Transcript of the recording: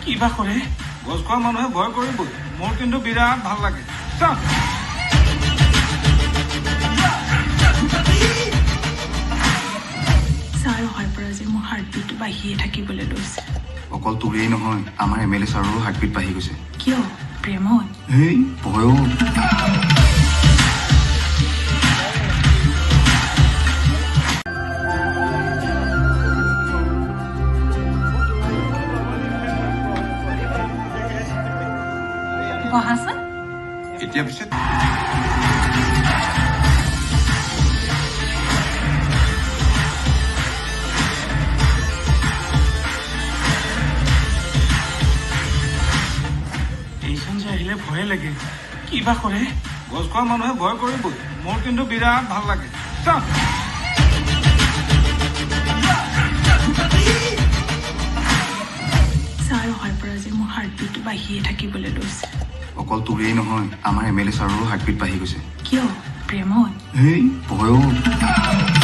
কিবা কৰে গছ খোৱা মানুহে ভয় কৰিবই মোৰ কিন্তু বিৰাট ভাল লাগে চাওক ছাৰ অহাৰ পৰা যে মোৰ হাৰ্টবিট বাঢ়িয়ে থাকিবলৈ লৈছে অকল তোৰেই নহয় আমাৰ MLA ছাৰৰো হাৰ্টবিট বাঢ়ি গৈছে কিয় প্ৰেমত হেই ভয়ো বহাচোন এতিয়া পিছে এইখন যে আহিলে ভয়ে লাগে কিবা কৰে গছ খোৱা মানুহে ভয় কৰিবই মোৰ কিন্তু বিৰাট ভাল লাগে চাওক ছাৰ অহাৰ পৰা যে মোৰ হাৰ্টবিট বাঢ়িয়ে থাকিবলৈ লৈছে অকল তোৰেই নহয় আমাৰ MLA ছাৰৰো হাৰ্টবিট বাঢ়ি গৈছে কিয় প্ৰেমত হেই ভয়ো